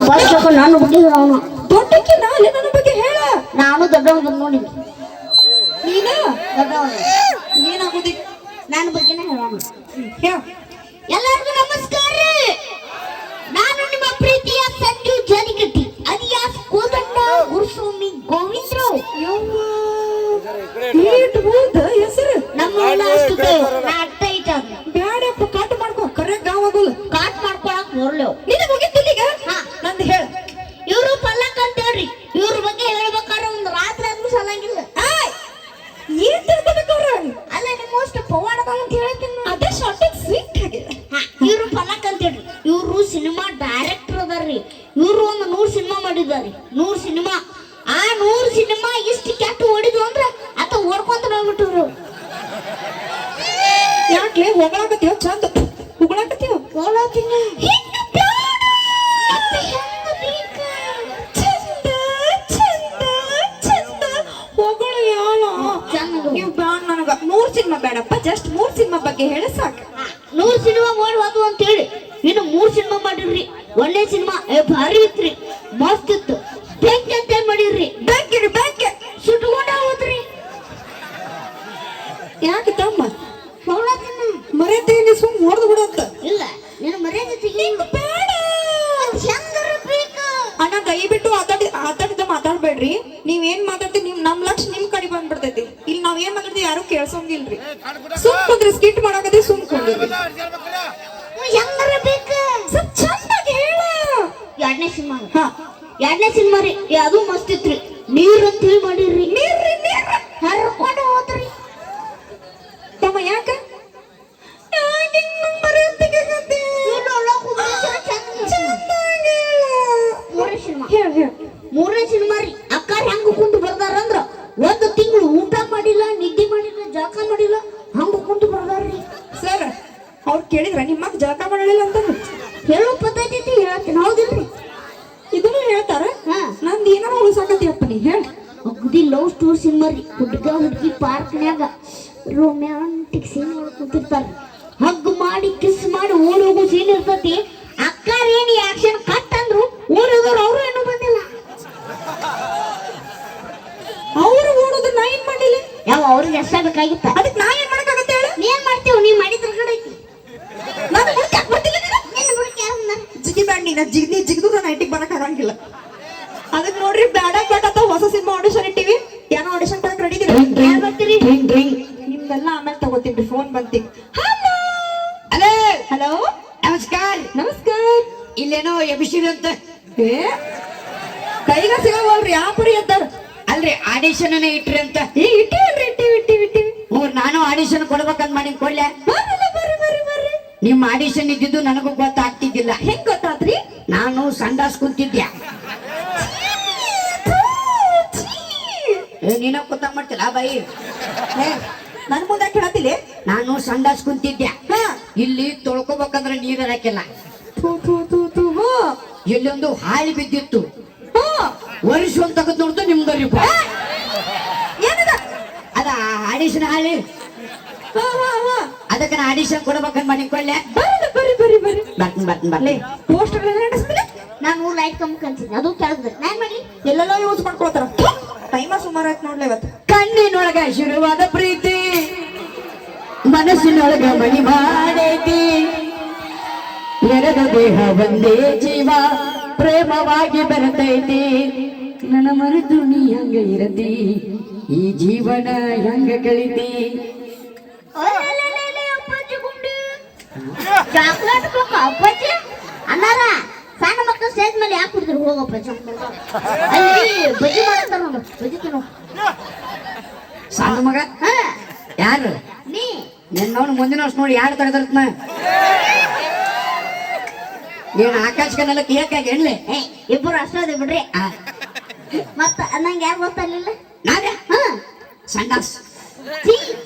ಬಾಯ್ಸಕ ನನ್ನ ಬಗ್ಗೆ ಹೇಳೋನು ದೊಡ್ಡಕ್ಕೆ ನಾಳೆ ನನ್ನ ಬಗ್ಗೆ ಹೇಳ. ನಾನು ದೊಡ್ಡವನು ನೋಡಿ ನೀನ ದೊಡ್ಡವನು ಏನಾಗೋದಿ ನನ್ನ ಬಗ್ಗೆನೇ ಹೇಳೋಣ. ಹೇಳ. ಎಲ್ಲರಿಗೂ ನಮಸ್ಕಾರ. ನಾನು ನಿಮ್ಮ ಪ್ರೀತಿಯ ಸಂಜು ಜಾನಿಗಟ್ಟಿ ಅಲಿಯಾಸ್ ಕೋದಂಡ ಗುರುಸ್ವಾಮಿ ಗೋವಿಂದರಾವ್. ಹೆಸರು ನಮ್ಮ ಅರ್ಥ ಐತ ಬ್ಯಾಡಪ್ಪ ಕಾಟ್ ಮಾಡ್ಕೊ ಕರೆ ಗಾವಾಗೋಲ್ಲ ಕಾಟ್ ಮಾಡ್ಕೊಳಕ್ ಬರ್ಲೇವ್ ನಿನ್ನ ಮುಗಿತಿಲ್ಲಿಗ ನಂದು ಹೇಳ. ಇವ್ರು ಪಲ್ಲಕ್ ಅಂತ ಹೇಳ್ರಿ. ಇವ್ರ ಬಗ್ಗೆ ಹೇಳ್ಬೇಕಾದ್ರೆ ಒಂದು ರಾತ್ರಿ ಆದ್ರೂ ಸಲಂಗಿಲ್ಲ. ಏನ್ ತಿಳ್ಕೊಬೇಕವ್ರ ಅಲ್ಲ ನಿಮ್ಮ ಅಷ್ಟು ಪವಾಡದ ಅಂತ ಹೇಳ್ತೀನಿ. ಅದೇ ಶಾರ್ಟಿಂಗ್ ಸ್ವೀಟ್ ಆಗಿದೆ. ಇವ್ರು ಪಲ್ಲಕ್ ಅಂತ ಹೇಳ್ರಿ. ಇವ್ರು ಸಿನಿಮಾ ಡೈರೆಕ್ಟರ್ ಅದಾರ್ರಿ. ಇವ್ರು ಒಂದು 100 ಸಿನಿಮಾ ಮಾಡಿದಾರಿ. 100 ಸಿನಿಮಾ. ಆ 100 ಸಿನಿಮಾ ಇಷ್ಟು ಕೆಟ್ಟ ಓಡಿದ್ವು ಅಂದ್ರ ಆತ ಓಡ್ಕೊಂತ ಹೋಗ್ಬಿಟ್ರು. ಯಾಕೆ ಹೊಗಳಾಕತ್ತೀವ ಚಂದ ಹೊಗಳಾಕತ್ತೀವ ಹೋಗ್ಲಾತೀನಿ ಹೊಗಳು ಯಾಳ ನೀವು ಬ್ಯಾಡ ನನಗ 100 ಸಿನಿಮಾ ಬೇಡಪ್ಪ. ಜಸ್ಟ್ 3 ಸಿನಿಮಾ ಬಗ್ಗೆ ಹೇಳ ಸಾಕು. 100 ಸಿನಿಮಾ ಮಾಡುವುದು ಅಂತ ಹೇಳಿ ಇನ್ನು 3 ಸಿನಿಮಾ ಮಾಡಿರ್ರಿ. ಒಂದೇ ಸಿನಿಮಾ ಭಾರಿ ಇತ್ರಿ, ಮಸ್ತ್ ಇತ್ತು. ಬೆಂಕಿ ಅಂತ ಏನ್ ಮಾಡಿರ್ರಿ? ಬೆಂಕಿರಿ ಬೆಂಕಿ ಸುಟ್ಕೊಂಡ ಹೋದ್ರಿ. ಯಾಕೆ ತಮ್ಮ ಹೋಗ್ಲಾತೀನಿ ಮರೆತೇನೆ ಸುಮ್ ಹೊಡೆದು ಬಿಡಂತ. ಇಲ್ಲ ನೀನು ಮರ್ಯಾದೆ ಬೇಡ ಅಣ್ಣ ದಯವಿಟ್ಟು ಆತಾಡಿದ ಮಾತಾಡ್ಬೇಡ್ರಿ. ನೀವ್ ಏನ್ ಮಾತಾಡ್ತೀವಿ ನಿಮ್ ನಮ್ ಲಕ್ಷ ನಿಮ್ ಕಡೆ ಬಂದ್ಬಿಡ್ತೈತಿ. ಇಲ್ಲಿ ನಾವ್ ಏನ್ ಮಾತಾಡ್ತೀವಿ ಯಾರು ಕೇಳ್ಸಂಗಿಲ್ರಿ. ಸುಮ್ ಕುಂದ್ರಿ ಸ್ಕಿಟ್ ಮಾಡಾಕತ್ತಿ ಸುಮ್ ಕುಂದ್ರಿ. ಸ್ವಲ್ಪ ಚಂದಾಗಿ ಹೇಳ. ಎರಡನೇ ಸಿನಿಮಾ ರೀ. ಅದು ಮಸ್ತ್ ಇತ್ರಿ. ನೀರ್ ಅಂತ ಹೇಳಿ ಮಾಡಿರ್ರಿ. ನೀರ್ರಿ ನೀರ್ ಹರ್ಕೊಂಡು ಹೋದ್ರಿ. ತಮ್ಮ ಯಾಕ ಮೂರನೇ ಸಿನಿಮಾ ರೀ. ಅಕ್ಕಾರ ಹೆಂಗ ಕುಂತು ಬರ್ದಾರಂದ್ರ 1 ತಿಂಗಳು ಊಟ ಮಾಡಿಲ್ಲ, ನಿದ್ದೆ ಮಾಡಿಲ್ಲ, ಜಳಕ ಮಾಡಿಲ್ಲ, ಹಂಗ ಕುಂತು ಬರ್ದಾರ್ರಿ. ಸರ್ ಅವ್ರು ಕೇಳಿದ್ರ ನಿಮ್ಮ ಜಳಕ ಮಾಡಲಿಲ್ಲ ಅಂತ ಹೇಳೋ ಪದ್ಧತಿ ಹೇಳ್ತೀನಿ ಹೌದಿಲ್ರಿ? ಇದನ್ನು ಹೇಳ್ತಾರ. ನಂದು ಏನಾರ ಉಳಿಸಾಕತ್ತೀಯಪ್ಪ ನೀ ಹೇಳ. ಅಗದಿ ಲವ್ ಸ್ಟೋರಿ ಸಿನಿಮಾ ರೀ. ಹುಡುಗಿ ಪಾರ್ಕ್ನ್ಯಾಗ ರೊಮ್ಯಾಂಟಿಕ್ ಸೀನ್ ಕುಂತಿರ್ತಾರ. ಹಗ್ ಮಾಡಿ ಕಿಸ್ ಮಾಡಿ ಓಡಿ ಹೋಗೋ ಸೀನ್ ಇರ್ತತಿ. ಅಕ್ಕಾರ ಏನಿ ಆಕ್ಷನ್ ಕಟ್ ಅಂದ್ರು ಓಡೋದವ್ರು ಅವರು ಏನೂ ಬಂದಿಲ್ಲ. ಅವ್ರು ಓಡೋದು ನಾ ಏನ್ ಮಾಡಿಲ್ಲ. ಯಾವ ಅವ್ರಿಗೆ ಎಷ್ಟ ಬೇಕಾಗಿತ್ತ? ಅದಕ್ಕೆ ನಾ ಏನ್ ಮಾಡಕ್ಕಾಗತ್ತೆ ಹೇಳ. ನೀ ಏನ್ ಮಾಡ್ತೀವಿ? ನೀ ಮಾಡಿದ್ರ ಕಡೆ ನಾನು ಹುಡುಕಾಕ್ ಬರ್ತಿಲ್ಲ. ಜಿಗಿ ಬ್ಯಾಡ ನೀ ಜಿಗಿದು ನಾನು ಐಟಿಗೆ ಬರಕ್ ಆಗಂಗಿಲ್ಲ. ಅದಕ್ಕೆ ನೋಡ್ರಿ ಬ್ಯಾಡ ಬೇಕತ್ತ ಹೊಸ ಸಿನಿಮಾ ಆಡಿಷನ್ ಇಟ್ಟಿವಿ. ಏನೋ ಆಡಿಷನ್ ತರಕ್ ರೆಡಿ ಬರ್ತೀರಿ? ನಿಮ್ದೆಲ್ಲ ಆಮೇಲೆ ತಗೋತೀನಿ. ಫೋನ್ ಬಂತಿ. ಹಲೋ ಹಲೋ ನಮಸ್ಕಾರ. ನಮಸ್ಕಾರ. ಇಲ್ಲೇನೋ ಎಬಿಸಿಡಿ ಅಂತ ಕೈಗ ಸಿಗವಲ್ರಿ. ಯಾವ ಪರಿ ಎದ್ದಾರ ಅಲ್ರಿ ಆಡಿಷನ್ ಇಟ್ರಿ ಅಂತ. ಇಟ್ಟಿವಿ. ನಾನು ಆಡಿಷನ್ ಕೊಡ್ಬೇಕಂತ ಮಾಡಿ ಕೊಡ್ಲೆ. ಬರ್ರಿ. ನಿಮ್ಮ ಆಡಿಷನ್ ಇದ್ದಿದ್ದು ನನಗೂ ಗೊತ್ತಾಗ್ತಿದ್ದಿಲ್ಲ. ಹೆಂಗ್ ಗೊತ್ತಾತ್ರಿ? ನಾನು ಸಂಡಾಸ್ ಕುಂತಿದ್ದೆ. ನೀನ ಕೂತ ಮಾಡ್ತಿಲ್ಲ ಬಾಯಿ. ನನ್ ಮುಂದೆ ಕೇಳತಿಲ್ಲ. ನಾನು ಸಂಡಾಸ್ ಕುಂತಿದ್ದೆ. ಇಲ್ಲಿ ತೊಳ್ಕೊಬೇಕಂದ್ರೆ ನೀರ್ ಹಾಕಿಲ್ಲ. ಇಲ್ಲೊಂದು ಹಾಳಿ ಬಿದ್ದಿತ್ತು. ವರ್ಷ ಒಂದ್ ತಗದ್ ನೋಡ್ತು ನಿಮ್ದರಿ ಅದ ಆಡಿಷನ್ ಹಾಳಿ. ಅದಕ್ಕೆ ನಾ ಆಡಿಷನ್ ಕೊಡ್ಬೇಕಂತ ಮಾಡಿ ಕೊಳ್ಳೆ. ಬರ್ತೀನಿ. ಪೋಸ್ಟರ್ ನಾನು ಲೈಟ್ ಕಮ್ಮಿ ಕಲ್ಸಿದ್ದೆ. ಅದು ಕೆಳಗ್ರಿ. ನಾನ್ ಮಾಡ್ಲಿ ಎಲ್ಲೆಲ್ಲ ಯೂಸ್ ಮಾಡ್ಕೊಳ್ತಾರ. ಟೈಮ ಸುಮಾರು ಆಯ್ತು ನೋಡ್ಲಿ ಇವತ್ತು. ಕಣ್ಣಿನೊಳಗ ಶುರುವಾದ ಪ್ರೀತಿ ಮನಸ್ಸಿನೊಳಗ ಮಣಿ ಮಾಡೈತಿ. ಎರಡು ದೇಹ ಒಂದೇ ಜೀವ ಪ್ರೇಮವಾಗಿ ಬರ್ತೈತಿ. ನನ್ನ ಮರೆತು ನೀ ಹಂಗ ಇರತಿ, ಈ ಜೀವನ ಹೆಂಗ ಕಳಿತಿ. ಚಾಕ್ಲೇಟ್ ಅಪ್ಪಾಜಿ ಅನ್ನಾರ ಸಣ್ಣ ಮಕ್ಕಳು ಸ್ಟೇಜ್ ಮೇಲೆ ಯಾಕೆ ಕುಡ್ತಾರೆ? ಹೋಗಪ್ಪ ಅಲ್ಲಿ ಬಜ್ಜಿ ಮಾಡಂತಾರ ನೋಡು. ಬಜ್ಜಿ ತಿನ್ನು. ಸಣ್ಣ ಮಗ ಯಾರು? ನೀ ನಿನ್ನವನು ಮುಂದಿನ ವರ್ಷ ನೋಡಿ ಯಾರು ತಗದರ್ತ ನೀನು ಆಕಾಶ ಕನ್ನಲಕ್ಕೆ ಏಕಾಗಿ ಎಣ್ಲೆ. ಇಬ್ಬರು ಅಷ್ಟೇ ಬಿಡ್ರಿ. ಮತ್ತ ನಂಗೆ ಯಾರು ಗೊತ್ತಾಗ್ಲಿಲ್ಲ. ನಾನೇ ಸಂಡಾಸ್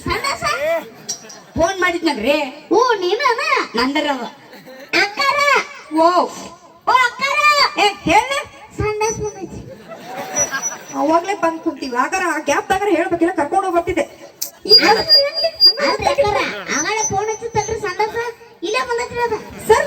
ಸಂಡಾಸ ಫೋನ್ ಮಾಡಿದ್ನಲ್ರಿ. ಓ ನೀನ ನಂದರವ ಅಕ್ಕಾರ. ಓ ಅಕ್ಕಾರ ಹೇಳ. ಸಂಡಾಸ್ ಬಂದೈತಿ. ಅವಾಗ್ಲೇ ಬಂದ್ ಕುಂತೀವಿ. ಆಗಾರ ಆ ಗ್ಯಾಪ್ದಾಗಾರ ಹೇಳ್ಬೇಕಿಲ್ಲ ಕರ್ಕೊಂಡು ಹೋಗ್ಬರ್ತಿದ್ದೆ. ಆಗಾಳೆ ಫೋನ್ ಹಚ್ಚತ್ತಲ್ರಿ ಸಂಡಾಸ ಇಲ್ಲೇ ಬಂದೈತಿ. ಸರ್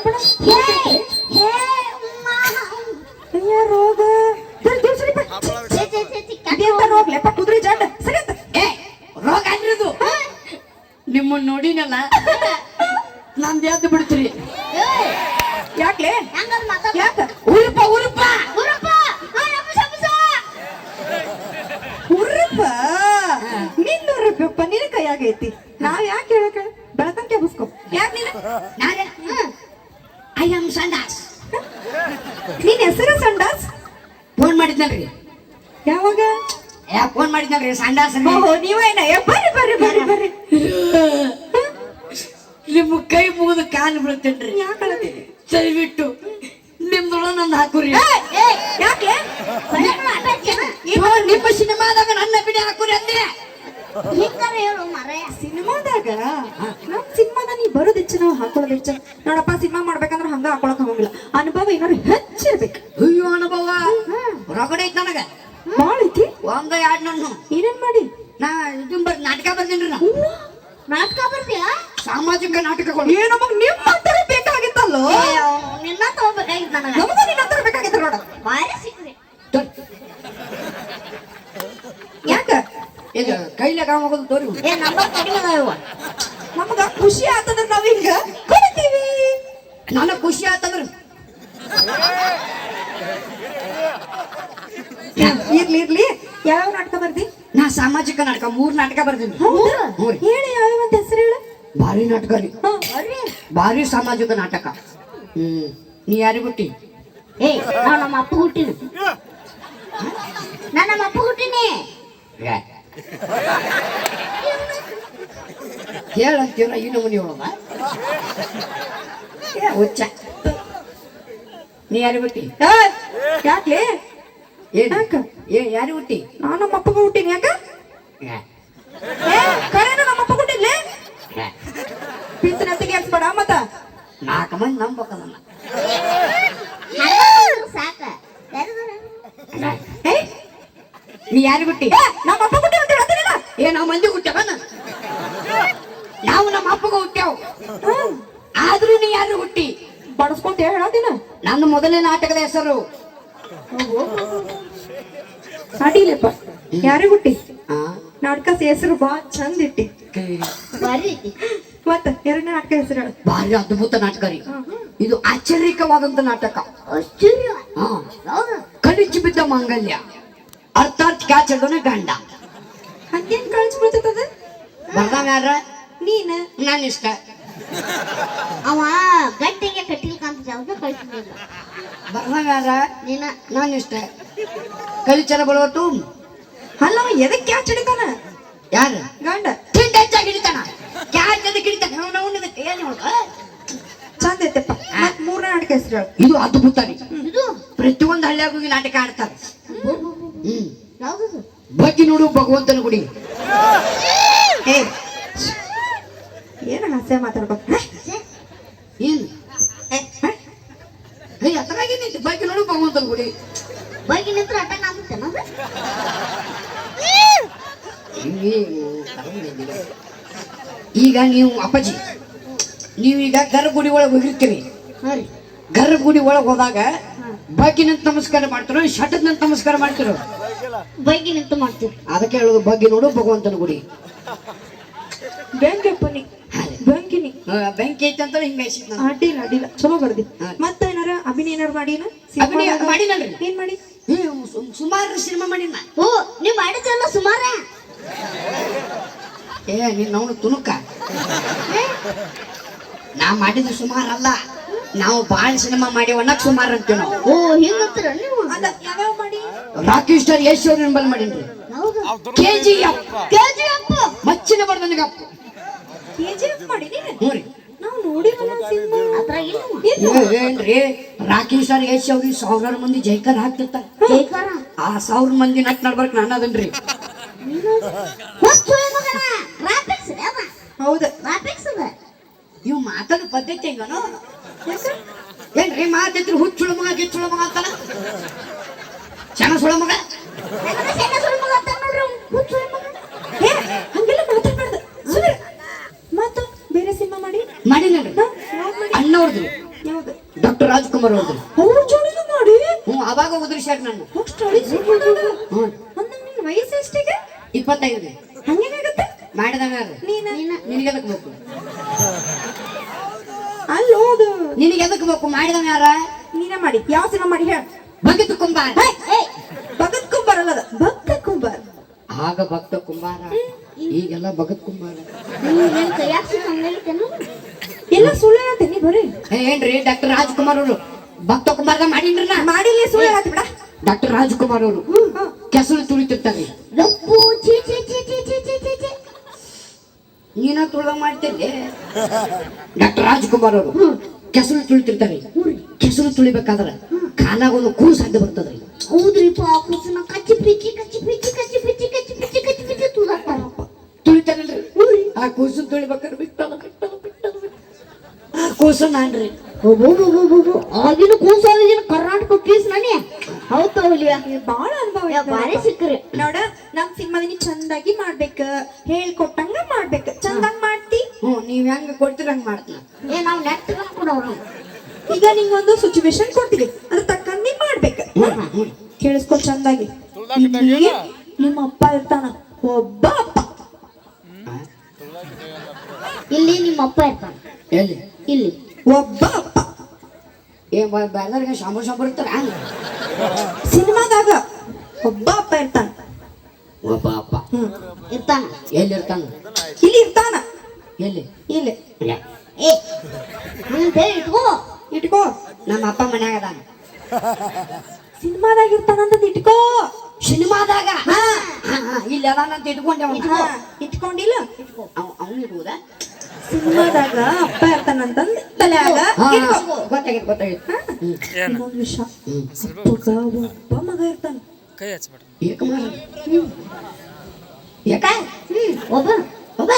ಅಪ್ಪಣ ಹೇ ಹೇ ಉಮ್ಮಾ. ಅಯ್ಯ ರೋಗ ದೂರ ಸರಿಪ ಛೆ, ಛೆ, ಛೆ, ಛೆ, ಅದೆಂತ ರೋಗ್ಲೆಪ್ಪ ಕುದುರೆ ಜಾಂಡ ಸರಿ ಅಂತ ಏ ರೋಗ ಅನ್ರಿದು ನಿಮ್ಮನ್ನ ನೋಡಿನಲ್ಲ ನಂದು ಎದ್ದು ಬಿಡ್ತೀರಿ ಏಯ್, ಯಾಕ್ಲೆ ಹೆಂಗದ್ ಮಾತಾಡ್ ಯಾಕ ಉರುಪ ಉರುಪ ಗುರಪ್ಪ, ಆ, ಎಬ್ಬಿಸ, ಎಬ್ಬಿಸ. ಉರ್ರಪ್ಪ ನಿನ್ನ ಉರ್ರಪ್ಪ ನಿನ್ನ ಕೈಯಾಗೈತಿ ನಾವ್ ಯಾಕೆ ಹೇಳಕ ಬೆಳತಂಕೆ ಬುಸ್ಕೊ ಯಾಕೆ ನೀನು ನಾನೇ ಐ ಆಮ್ ಸಂಡಾಸ್ ನಿನ್ ಹೆಸರು ಸಂಡಾಸ್ ಫೋನ್ ಮಾಡಿದ್ನಲ್ರಿ ಯಾವಾಗ ಫೋನ್ ಮಾಡಿದ್ನಲ್ರಿ ಸಂಡಾಸ್ ಓಹೋ ನೀವೇನ ಬರ್ರಿ ಬರ್ರಿ ಬರ್ರಿ ಬರ್ರಿ ನಿಮ್ಮ ಕೈ ಮುಗಿದು ಕಾಲು ಬೀಳ್ತೇನ್ರಿ ಯಾಕಳತಿ ಸರಿ ಬಿಟ್ಟು ನಿಮ್ದೊಳ ನಂದು ಹಾಕುರಿ ಏಯ್, ಯಾಕೆ ಬಳ್ಳಾರಿ ಆಟ ಆಡ್ತೀಯನ? ನಿಮ್ಮ ಸಿನಿಮಾದಾಗ ನನ್ನ ಬಿಡಿ ಹಾಕುರಿ ಅಂದೆ ಹಿಂಗಾರ ಹೇಳು ಮಾರಾಯ. ಸಿನಿಮಾದಾಗ ನಮ್ ಸಿನಿಮಾದ ನೀ ಬರೋದ್ ಹೆಚ್ಚು ನಾವು ಹಾಕೊಳ್ಳೋದು ಹೆಚ್ಚು ನೋಡಪ್ಪ ಸಿನಿಮಾ ಮಾಡ್ಬೇಕಂದ್ರೆ ಹಂಗ ಹಾಕೊಳಕ್ ಹೋಗಿಲ್ಲ ಅನುಭವ ಏನಾದ್ರು ಹೆಚ್ಚಿರ್ಬೇಕು ಅಯ್ಯೋ ಅನುಭವ ರಗಡೆ ಐತ್ ನನಗ ಬಾಳ ಐತಿ ಒಂದ ಎರಡು ನನ್ನ ಏನೇನ್ ಮಾಡಿ ನಾ ಇದು ನಾಟಕ ಬರ್ತೀನಿ ನಾ ನಾಟಕ ಬರ್ತೀಯಾ? ಸಾಮಾಜಿಕ ನಾಟಕಗಳು ಏ ನಮಗ್ ನಿಮ್ಮ ಹತ್ರ ಬೇಕಾಗಿತ್ತಲ್ಲೋ ಏ, ಅವ್ನು ನಿನ್ನ ತಗೋಬೇಕಾಗಿತ್ತು ನನಗ. ನಮಗೂ ನಿನ್ನ ಹತ್ರ ಬೇಕಾಗಿತ್ತು ನೋಡ ಭಾರಿ ಸಿಕ್ಕ್ರಿ. ಯಾಕ ಇದು ಕೈಲಾಗ ಹೋಗೋದು ತೋರಿ ಏ, ನಂಬರ್ ಕಡಿಮೆ ಅದಾವ ಇವ. ನಮಗ ಖುಷಿ ಆತಂದ್ರ ನಾವ್ ಹಿಂಗ ಕೊಡ್ತೀವಿ ನನಗೆ ಖುಷಿ ಆತಂದ್ರ ಇರ್ಲಿ ಇರ್ಲಿ ಯಾವ ನಾಟಕ ಬರ್ದಿ ನಾ ಸಾಮಾಜಿಕ ನಾಟಕ 3 ನಾಟಕ ಬರ್ತೀನಿ ಹೌದಾ ಹ್ಞೂ ರೀ. ಹೇಳಿ ಯಾವ ಹೆಸರು ಹೇಳು ಭಾರಿ ನಾಟಕ ರೀ ಬರ್ರಿ. ಭಾರಿ ಸಾಮಾಜಿಕ ನಾಟಕ ನೀ ಯಾರಿಗೆ ಬಿಟ್ಟಿ ಏಯ್, ನಾವ್ ನಮ್ಮ ಅಪ್ಪ ಹುಟ್ಟಿನಿ. ನಾನ್ ನಮ್ಮ ಅಪ್ಪ ಹುಟ್ಟಿನಿ. ಹೇಳಂತೀರ ಈ ನಮೂನಿ ಒಳಗ ಹುಚ್ಚ ನೀ ಯಾರಿಗೆ ಬಿಟ್ಟಿ ಯಾಕ್ಲೆ ಏನ್ ಯಾಕ ಯಾರಿಗೆ ಬಿಟ್ಟಿ ನಾನು ನಮ್ಮ ಅಪ್ಪಗ ಹುಟ್ಟಿನಿ ಯಾಕ ಏ ಕರೆನ ನಮ್ಮ ಅಪ್ಪ ಹುಟ್ಟಿದ್ಲೆ ಪಿಂತ ನೆತ್ತಿಗೆ ಹಾಕ್ಸ್ಬೇಡ ಮತ್ತ 4 ಮಂದಿ ನಂಬಕದಲ್ಲ ಹರ್ಕೊಂಡು ಸಾಕ. ಯಾರಿದಾರ? ಏ ನೀ ಯಾರಿಗೆ ಬಿಟ್ಟಿ ನಮ್ಮ ಅಪ್ಪ ಹುಟ್ಟಿ ಅಂತ ಹೇಳ್ತೀನಿಲ್ಲ ಏ ನಾವು ಮಂದಿ ಹುಟ್ಟ್ಯಾವನ ನಾವು ನಮ್ಮ ಅಪ್ಪಗ ಹುಟ್ಟ್ಯಾವ ಆದ್ರೂ ನೀ ಯಾರು ಹುಟ್ಟಿ ಬಡಸ್ಕೊಂತ ಹೇಳತ್ತಿನ ನನ್ನ ಮೊದಲನೇ ನಾಟಕದ ಹೆಸರು ಅಡಿಲೆಪ್ಪ ಯಾರಿಗೆ ಹುಟ್ಟಿ ಆ, ನಾಟಕ ಹೆಸರು ಬಾ ಚಂದ ಇಟ್ಟಿ ಭಾರಿ ಐತಿ. ಮತ್ತ ಎರಡನೇ ನಾಟಕ ಹೆಸರು ಹೇಳು ಭಾರಿ ಅದ್ಭುತ ನಾಟಕ ರೀ ಇದು ಆಶ್ಚರ್ಯಕವಾದಂತ ನಾಟಕ ಆಶ್ಚರ್ಯ. ಹಾ ಹೌದು. ಕಲಿಚಿ ಬಿದ್ದ ಮಾಂಗಲ್ಯ ಅರ್ಥಾತ್ ಕ್ಯಾಚಡೋನ ಗಂಡ ಹಂಗೇನ್ ಕಳ್ಸಿ ಬಿಡ್ತದ ಬರ್ದಾವ ಯಾರ ನೀನ್ ನಾನು ಇಷ್ಟ ಅವ ಗಟ್ಟಿಗೆ ಕಟ್ಟಿಲ್ಕಂತ ಜಾಗ ಕಳ್ಸಿದ್ನಿಲ್ಲ. ಬರ್ದಾವ ಯಾರ ನೀನ ನಾನು ಇಷ್ಟ ಕಲಿಚರ ಬರುವತ್ತು ಅಲ್ಲವ ಎದಕ್ ಕ್ಯಾಚ್ ಹಿಡಿತಾನ ಯಾರು ಗಂಡ ತಿಂಡ ಹೆಚ್ಚಾಗಿ ಹಿಡಿತಾನ ಕ್ಯಾಚ್ ಅದಕ್ಕೆ ಹಿಡಿತಾನ ಏನು ಚಂದ ಐತೆಪ್ಪ ಮತ್ ಮೂರನೇ ನಾಟಕ ಹೆಸರು ಹೇಳು ಇದು ಅದ್ಭುತ ರೀ ಇದು ಪ್ರತಿಯೊಂದು ಹಳ್ಳಿಯಾಗ ಹೋಗಿ ನಾಟಕ ಆಡ್ತಾರೆ ಯಾವ್ದು? ಬಗ್ಗೆ ನೋಡು ಭಗವಂತನ ಗುಡಿ ಏ ಏನ ಹಾಸ್ಯ ಮಾತಾಡ್ಬೇಕು ಏನು ಅದ್ರಾಗೇನೈತಿ ಬಗ್ಗೆ ನೋಡು ಭಗವಂತನ ಗುಡಿ ಬಗ್ಗೆ ನಿಂತ್ರ ಅಟಕ್ ಆಗುತ್ತೇನ ಅದು? ಈಗ ನೀವು ಅಪ್ಪಾಜಿ ನೀವೀಗ ಗರ್ಭಗುಡಿ ಒಳಗೆ ಹೋಗಿರ್ತೀರಿ ಹಾ ರೀ. ಗರ್ಭಗುಡಿ ಒಳಗೆ ಹೋದಾಗ ಬಗ್ಗೆ ನಿಂತು ನಮಸ್ಕಾರ ಮಾಡ್ತಿರೋ ಶಟದ್ ನಿಂತು ನಮಸ್ಕಾರ ಮಾಡ್ತಿರೋ ಬಗ್ಗೆ ನಿಂತು ಮಾಡ್ತೀವಿ. ಅದಕ್ಕೆ ಹೇಳೋದು ಬಗ್ಗೆ ನೋಡು ಭಗವಂತನ ಗುಡಿ ಬೆಂಕಿಪ್ಪನಿ ಬೆಂಕಿನಿ ಬೆಂಕಿ ಐತೆ ಅಂತ ಹಿಂಗ ಅಡ್ಡಿಲ್ಲ ಅಡ್ಡಿಲ್ಲ ಚಲೋ ಬರ್ದಿ ಹಾ. ಮತ್ತ ಏನಾರ ಅಭಿನಯ ಏನಾರ ಮಾಡಿನ ಅಭಿನಯ ಮಾಡಿನಲ್ರಿ. ಏನ್ ಮಾಡಿ ಸುಮಾರು ಸಿನಿಮಾ ಮಾಡಿನ ಓ, ನೀವ್ ಮಾಡಿದ್ದೆಲ್ಲ ಸುಮಾರ. ಏ ನೀನ್ ಅವನು ತುನುಕ ನಾ ಮಾಡಿದ ಸುಮಾರಲ್ಲ ನಾವು ಬಾಳ ಸಿನಿಮಾ ಮಾಡಿ ಒಣಕ್ ಸುಮಾರು ಅಂತೀವಿ ನಾವು ಓ, ಹಿಂಗಂತೀರ ನೀವು? ಅದ ಯಾವ್ಯಾವ ಮಾಡಿ ರಾಕಿ ಸ್ಟಾರ್ ಯಶ್ ಅವ್ರ ನಿಂಬಲ್ ಮಾಡೀನಿ ಹೌದು. KGF KGF. ಮಚ್ಚಿನ ಬರ್ದನಿಗೆ ಅಪ್ಪು KGF ಮಾಡಿ ನೀನು ಹ್ಞೂ ರೀ ನಾವು ನೋಡಿರಲ್ಲ ಸಿನಿಮಾ ಅದ್ರಾಗ ಇಲ್ಲವ? ಏನ್ರಿ ರಾಕಿ ಸ್ಟಾರ್ ಯಶ್ ಅವ್ರಿಗೆ 1000 ಮಂದಿ ಜೈಕಾರ ಹಾಕ್ತಿರ್ತಾರ ಜೈಕಾರ. ಆ 1000 ಮಂದಿ ನಟ್ ನಡ್ಬರ್ಕ್ ನಾನು ಅದನ್ರಿ ಹುಚ್ಚು ಮಗನ. ಗ್ರಾಫಿಕ್ಸ್ ರೀ ಅವ. ಹೌದ ಗ್ರಾಫಿಕ್ಸ್ ಅದ. ಇವ್ ಮಾತಾಡೋ ಪದ್ಧತಿ ಹೆಂಗನು ಏನ್ರಿ ಮಾತಿದ್ರು ಹುಚ್ಚುಳ ಮಗ ಗಿಚ್ಚುಳ ಮಗ ಅಂತಾನ ಚೆನ್ನ ಸುಳ ಮಗ ಯಾಕಂದ್ರೆ ಸಣ್ಣ ಸುಳ್ಳು ಮಗ ಅಂತ ನೋಡ್ರಿ ಅವ್ನು. ಹುಚ್ಚು ಮಗ. ಏ ಹಂಗೆಲ್ಲ ಮಾತಾಡ್ಬಾರ್ದು ಸುಮ್ಮನೆ ಮತ್ತ ಬೇರೆ ಸಿನಿಮಾ ಮಾಡಿ ಮಾಡಿನಲ್ರಿ ಯಾವ್ದ್ ಮಾಡಿ ಅಣ್ಣವ್ರದ್ದು ಯಾವ್ದು ಡಾಕ್ಟರ್ ರಾಜ್ಕುಮಾರ್ ಅವ್ರದ್ದು. ಅವ್ರ ಜೋಡಿನೂ ಮಾಡಿ ಅವಾಗ ಉದುರಿಸ್ಯಾರ ನಾನು. ಸ್ಟಡೀಸ್ ಹ್ಞೂ ಅಂದಂಗ ನಿನ್ನ ವಯಸ್ಸು ಎಷ್ಟಿಗೆ 25 ಹಂಗೇನಾಗತ್ತೆ ಮಾಡಿದವ ನಿನಗೆ ಎದಕ್ ಬೇಕು? ಅಲ್ಲಿ ಹೋದು ನಿನಗೆ ಎದಕ್ ಬೇಕು? ಮಾಡಿದವ ಯಾರ? ನೀನೇ ಮಾಡಿ. ಯಾವ ಸಿನಿಮಾ ಮಾಡಿ ಹೇಳ? ಭಗತ್ ಕುಂಬಾರ. ಭಗತ್ ಕುಂಬಾರ ಅಲ್ಲದ ಭಕ್ತ ಕುಂಬಾರ. ಆಗ ಭಕ್ತ ಕುಂಬಾರ, ಈಗೆಲ್ಲ ಭಗತ್ ಕುಂಬಾರ. ನಿನ್ ಕೈಯಾಗ ಸಿಕ್ಕಂಗೈತೇನು? ಎಲ್ಲ ಸುಳ್ಳು ಹೇಳ್ತೀನಿ ಬರೀ. ಏನ್ರಿ ಡಾಕ್ಟರ್ ರಾಜ್ಕುಮಾರ್ ಅವರು ಭಕ್ತ ಕುಂಬಾರದ ಮಾಡಿನ್ರಿ ನಾ. ಮಾಡಿಲ್ಲ ಸುಳ್ಳು ಹೇಳ್ತಿ ಬಿಡ. ಡಾಕ್ಟರ್ ರಾಜ್ಕುಮಾರ್ ಅವರು ಕೆಸರು ತುಳಿತಿರ್ತಾರೆ. ಲಪ್ಪು ಚೀ ಚೀ ಚೀ ಚೀ ಚೀ ಚೀ ಚೀ ಚೀ. ನೀನ ತುಳ್ದ ಮಾಡ್ತಿರ್ಲಿ. ಡಾಕ್ಟರ್ ರಾಜ್ಕುಮಾರ್ ಅವರು ಕೆಸರು ತುಳಿತಿರ್ತಾರೆ. ಕೆಸರು ತುಳಿಬೇಕಾದ್ರೆ ಕಾಲಾಗ ಒಂದು ಕೂಸು ಅಡ್ಡ ಬರ್ತದ್ರಿ. ಹೌದ್ರಿಪ್ಪ, ಆ ಕೂಸನ್ನ ಕಚ್ಚಿ ಪಿಚ್ಚಿ ಕಚ್ಚಿ ಪಿಚ್ಚಿ ಕಚ್ಚಿ ಪಿಚ್ಚಿ ಕಚ್ಚಿ ಪಿಚ್ಚಿ ಕಚ್ಚಿ ಪಿಚ್ಚಿ ತುಳಿದಾಡ್ತಾರಪ್ಪ. ತುಳಿತಾರಲ್ರಿ. ಆ ಕೂಸು ತುಳಿಬೇಕಾದ್ರೆ ಬಿಟ್ಟಲ್ಲ ಬಿಟ್ಟಲ್ಲ ಬಿಟ್ಟಲ್ಲ ಆ ಕೂಸು ನಾನ್ರಿ. ಆಗಿನ ಕೂಸಾಗಿನ ಕರ್ನಾಟಕ ಪೀಸ್ ನಾನೇ ಹೌದ್ ತಗೊಳ್ಳಿಯ. ಬಾಳ ಅನುಭವ ಬಾರಿ ಸಿಕ್ಕ್ರಿ. ನೋಡ ನಮ್ ಸಿನಿಮಾದ ನೀ ಚಂದಾಗಿ ಮಾಡ್ಬೇಕ, ಹೇಳ್ಕೊಟ್ಟಂಗ ಮಾಡ್ಬೇಕ. ಚಂದಾಗಿ ಮಾಡ್ತಿ. ನೀವ್ ಹೆಂಗ ಕೊಡ್ತೀರ ಹಂಗ ಮಾಡ್ತೀನಿ. ನಾವ್ ನೆಟ್ ಕೊಡೋರು. ಈಗ ನಿಂಗೊಂದು ಸಿಚುವೇಶನ್ ಕೊಡ್ತೀವಿ, ಅದ್ರ ತಕ್ಕಂಗ್ ನೀ ಮಾಡ್ಬೇಕ. ಕೇಳಿಸ್ಕೊ ಚಂದಾಗಿ. ಇಲ್ಲಿ ನಿಮ್ಮ ಅಪ್ಪ ಇರ್ತಾನ, ಒಬ್ಬ ಅಪ್ಪ. ಇಲ್ಲಿ ನಿಮ್ಮ ಅಪ್ಪ ಇರ್ತಾನ. ಎಲ್ಲಿ? ಇಲ್ಲಿ ಒಬ್ಬ ಅಪ್ಪ. ಬೇರೆದವ್ರಿಗೆ ಶಾಂಬರ್ ಶಾಂಬರ್ ಇರ್ತಾರ. ಸಿನಿಮಾದಾಗ ಒಬ್ಬ ಅಪ್ಪ ಇರ್ತಾನ. ಒಬ್ಬ ಅಪ್ಪ ಇರ್ತಾನ. ಎಲ್ಲಿ ಇರ್ತಾನ? ಇಲ್ಲಿ ಇರ್ತಾನ. ಎಲ್ಲಿ? ಇಲ್ಲಿ ಏ ಅಂತ ಹೇಳಿ ಇಟ್ಕೋ. ಇಟ್ಕೋ. ನಮ್ಮ ಅಪ್ಪ ಮನ್ಯಾಗ ಅದಾನ. ಸಿನಿಮಾದಾಗ ಇರ್ತಾನಂತ ಇಟ್ಕೋ. ಸಿನಿಮಾದಾಗ ಇಲ್ಲಿ ಅದಾನಂತ ಇಟ್ಕೊಂಡೆ. ಇಟ್ಕೊಂಡಿಲ್ಲ. ಅವ್ನು ಇಡುವುದ? ಸಿನಿಮಾದಾಗ ಅಪ್ಪ ಇರ್ತಾನಂತಂದ್ ತಲೆಯಾಗ ಗೊತ್ತಾಗಿತ್ತು ಗೊತ್ತಾಗಿತ್ತು. ಇನ್ನೊಂದು ವಿಷಯ, ಅಪ್ಪಗ ಒಬ್ಬ ಮಗ ಇರ್ತಾನ. ಯಾಕ? ಒಬ್ಬ ಒಬ್ಬ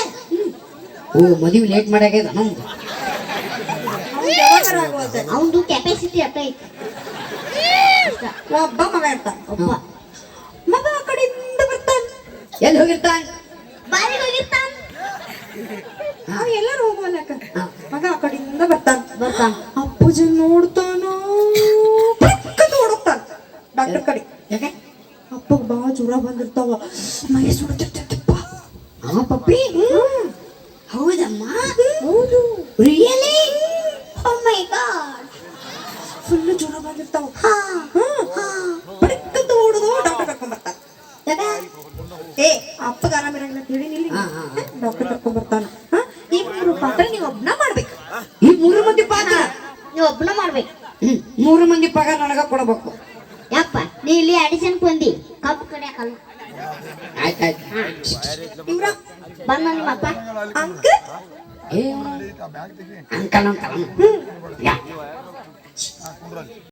ಓ ಮದುವೆ ಲೇಟ್ ಮಾಡ್ಯಾಗ್ಯದ ನಮ್ದು. ಅವಂದು ಕೆಪಾಸಿಟಿ ಅಟ್ಟ ಐತಿ. ಒಬ್ಬ ಮಗ ಇರ್ತಾನ. ಒಬ್ಬ ಮಗ ಆ ಕಡೆಯಿಂದ ಬರ್ತಾನ. ಎಲ್ಲಿ ಹೋಗಿರ್ತಾನ? ಬಾರಿ ಹೋಗಿರ್ತಾನ. ಅವ ಎಲ್ಲರೂ ಹೋಗುವಲ್ಲಕ. ಮಗ ಆ ಕಡೆಯಿಂದ ಬರ್ತಾನ. ಅಪ್ಪುಜಿ ನೋಡ್ತಾನ, ಓಡೋಗ್ತಾನ ಡಾಕ್ಟರ್ ಕಡೆ. ಯಾಕೆ? ಅಪ್ಪಗ ಬಾ ಜ್ವರ ಬಂದಿರ್ತಾವ, ಮೈ ಸುಡ್ತಿರ್ತೈತಪ್ಪ. ಆ ಪಪ್ಪಿ? ಹೌದಮ್ಮ? ಹೌದು. ರಿಯಲಿ? ಓ ಮೈ ಗಾಡ್. ಫುಲ್ ಜ್ವರ ಬಂದಿರ್ತಾವ. ಪಡಿಕ್ಕಂತ ಓಡುದು ಡಾಕ್ಟರ್ ಕರ್ಕೊಂಡ್ ಬರ್ತಾನ. ಏ ಅಪ್ಪಗ ಆರಾಮಿರಂಗಿಲ್ಲ ಅಂತ ಹೇಳಿ ನಿಲ್ಲಿ ಡಾಕ್ಟರ್ ಕರ್ಕೊಂಡ್ ಬರ್ತಾನ. ಈ 3 ಪಾತ್ರ ನೀವ್ ಒಬ್ನ ಮಾಡ್ಬೇಕು. ಈ 3 ಮಂದಿ ಪಾತ್ರ ನೀವ್ ಒಬ್ಬನ ಮಾಡ್ಬೇಕು. 3 ಮಂದಿ ಪಗಾರ ನನಗ ಕೊಡಬೇಕು. ಯಪ್ಪ ನೀ ಇಲ್ಲಿ ಆಡಿಷನ್ ಬಂದಿ ಕಬ್ಬು ಕಡಿಯಾಕಲ್ಲ. ಆಯ್ತಾಯ್ತು. ಇವ್ರ ಬಂದ ನಿಮ್ಮಪ್ಪ ಅಂಕ ಅಂಕಲ್ ಅಂಕಲ್.